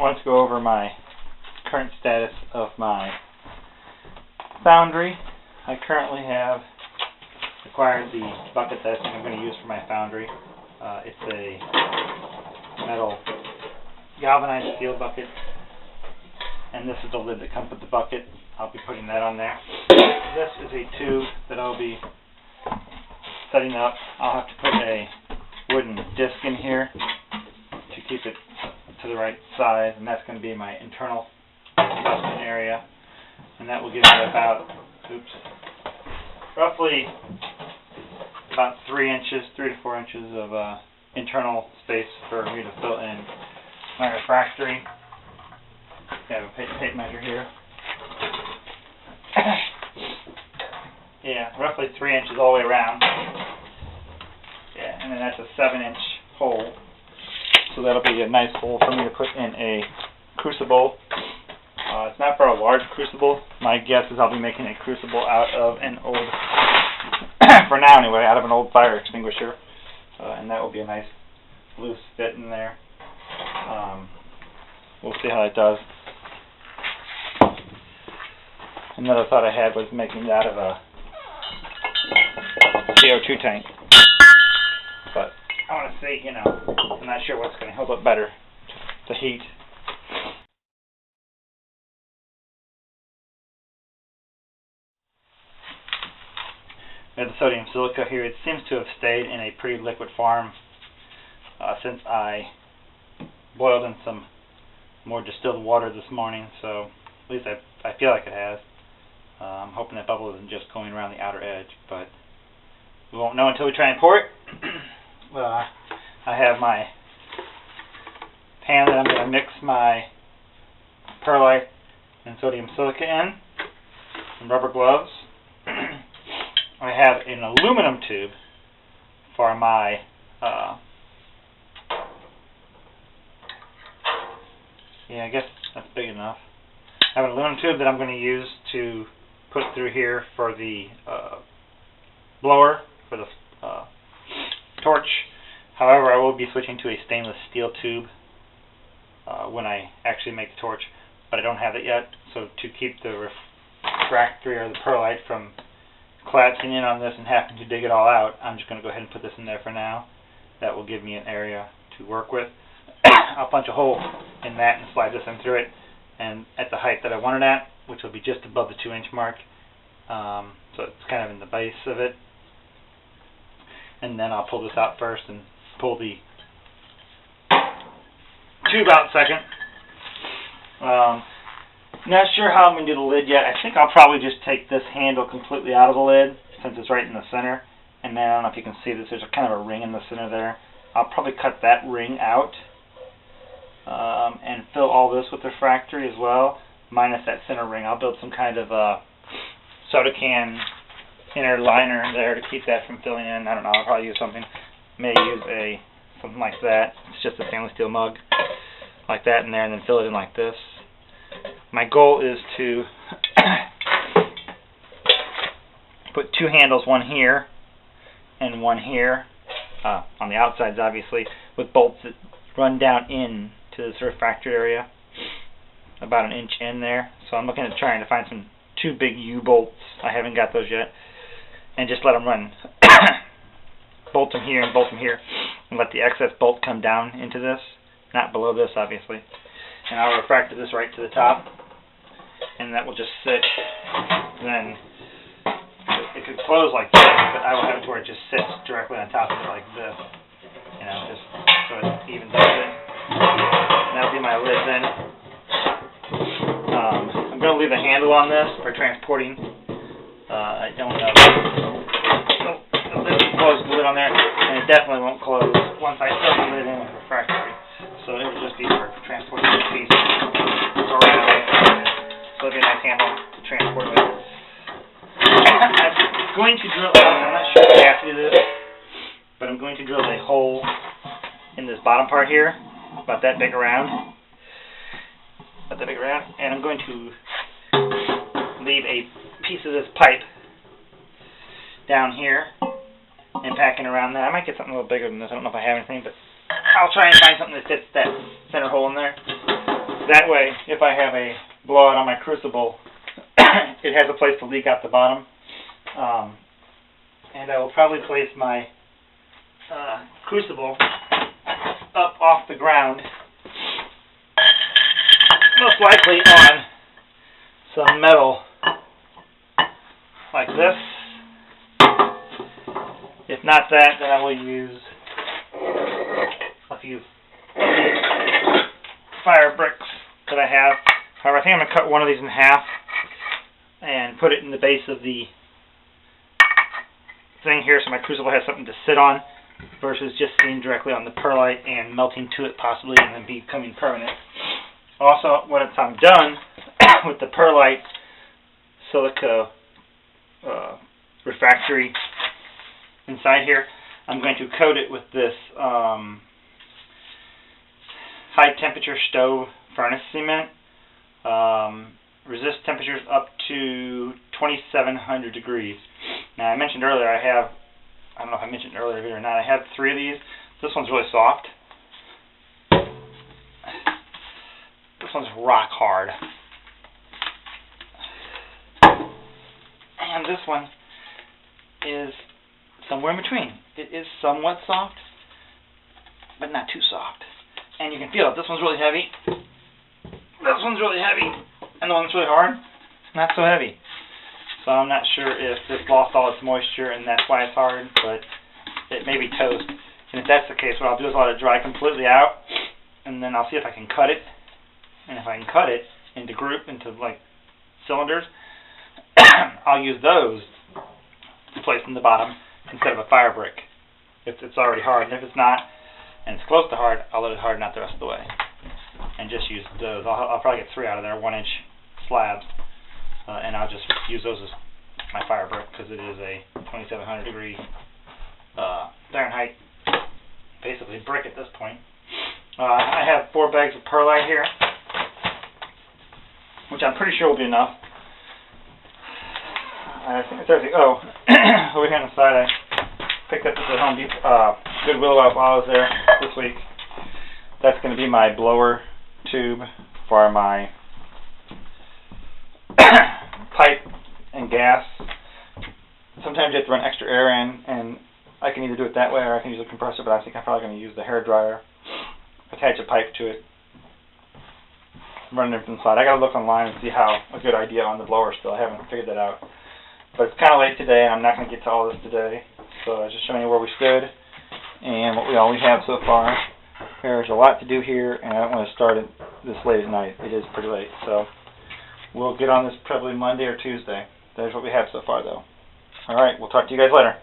wanted to go over my current status of my Foundry. I currently have acquired the bucket that I think I'm going to use for my Foundry. It's a metal galvanized steel bucket, and this is the lid that comes with the bucket. I'll be putting that on there. This is a tube that I'll be setting up. I'll have to put a wooden disc in here to keep it to the right size, and that's going to be my internal adjustment area, and that will give me roughly about 3 to 4 inches of internal space for me to fill in my refractory. I have a tape measure here. Yeah, roughly 3 inches all the way around. Yeah, and then that's a 7-inch hole. So that'll be a nice hole for me to put in a crucible. It's not for a large crucible. My guess is I'll be making a crucible out of an old, for now anyway, out of an old fire extinguisher. And that will be a nice loose fit in there. We'll see how it does. Another thought I had was making it out of a CO2 tank. But I want to see, I'm not sure what's going to hold up better, the heat. We have the sodium silica here. It seems to have stayed in a pretty liquid form since I boiled in some more distilled water this morning, so at least I feel like it has. I'm hoping that bubble isn't just going around the outer edge, but we won't know until we try and pour it. I have my pan that I'm going to mix my perlite and sodium silica in, some rubber gloves. I have an aluminum tube for my I guess that's big enough. I have an aluminum tube that I'm going to use to put through here for the blower, for the torch. However, I will be switching to a stainless steel tube when I actually make the torch, but I don't have it yet. So to keep the refractory or the perlite from collapsing in on this and having to dig it all out, I'm just going to go ahead and put this in there for now. That will give me an area to work with. I'll punch a hole in that and slide this in through it, and at the height that I want it at, which will be just above the 2-inch mark. So it's kind of in the base of it. And then I'll pull this out first and pull the tube out second. Not sure how I'm going to do the lid yet. I think I'll probably just take this handle completely out of the lid since it's right in the center. And then I don't know if you can see this, there's a kind of a ring in the center there. I'll probably cut that ring out and fill all this with refractory as well, minus that center ring. I'll build some kind of soda can inner liner there to keep that from filling in. I don't know, I'll probably use something, may use something like that. It's just a stainless steel mug like that in there, and then fill it in like this. My goal is to put 2 handles, one here and one here, on the outsides obviously, with bolts that run down in to this refractory area, about 1 inch in there. So I'm looking at trying to find some 2 big U-bolts. I haven't got those yet, and just let them run. Bolt them here and bolt them here, and let the excess bolt come down into this, not below this obviously. And I'll refractor this right to the top, and that will just sit. And then it could close like this, but I will have it to where it just sits directly on top of it like this, just so it evens out a bit. And that'll be my lid then. I'm going to leave a handle on this for transporting. I don't know. The lid will close the lid on there, and it definitely won't close once I fill the lid in with refractory. So it will just be for transporting this piece around. So it'll be a nice handle to transport with. I'm going to drill, I'm not sure if I have to do this, but I'm going to drill a hole in this bottom part here, about that big around. And I'm going to leave a piece of this pipe down here and packing around that. I might get something a little bigger than this. I don't know if I have anything, but I'll try and find something that fits that center hole in there. That way, if I have a blowout on my crucible, it has a place to leak out the bottom. And I will probably place my crucible up off the ground, most likely on some metal like this. If not that, then I will use a few fire bricks that I have. However, I think I'm going to cut one of these in half and put it in the base of the thing here so my crucible has something to sit on versus just sitting directly on the perlite and melting to it possibly and then becoming permanent. Also, once I'm done with the perlite silica refractory inside here, I'm going to coat it with this high temperature stove furnace cement. Resist temperatures up to 2,700 degrees. Now, I mentioned earlier I don't know if I mentioned earlier or not, I have 3 of these. This one's really soft. This one's rock hard. And this one is somewhere in between. It is somewhat soft, but not too soft. And you can feel it. This one's really heavy. This one's really heavy. And the one that's really hard, not so heavy. So I'm not sure if this lost all its moisture and that's why it's hard, but it may be toast. And if that's the case, what I'll do is I'll let it dry completely out, and then I'll see if I can cut it. And if I can cut it into like cylinders, I'll use those to place in the bottom instead of a fire brick if it's already hard. And if it's not, and it's close to hard, I'll let it harden out the rest of the way and just use those. I'll probably get 3 out of there, 1-inch slabs, and I'll just use those as my fire brick because it is a 2,700 degree Fahrenheit, basically brick at this point. I have 4 bags of perlite here, which I'm pretty sure will be enough. I think it's everything. Oh, over here on the side, I picked up this at Home Depot, Goodwill while I was there this week. That's going to be my blower tube for my pipe and gas. Sometimes you have to run extra air in, and I can either do it that way or I can use a compressor, but I think I'm probably going to use the hair dryer, attach a pipe to it, run it from the side. I got to look online and see how a good idea on the blower still. I haven't figured that out. But it's kind of late today, and I'm not going to get to all this today. So I was just showing you where we stood and what we all have so far. There's a lot to do here, and I don't want to start it this late at night. It is pretty late, so we'll get on this probably Monday or Tuesday. There's what we have so far, though. All right, we'll talk to you guys later.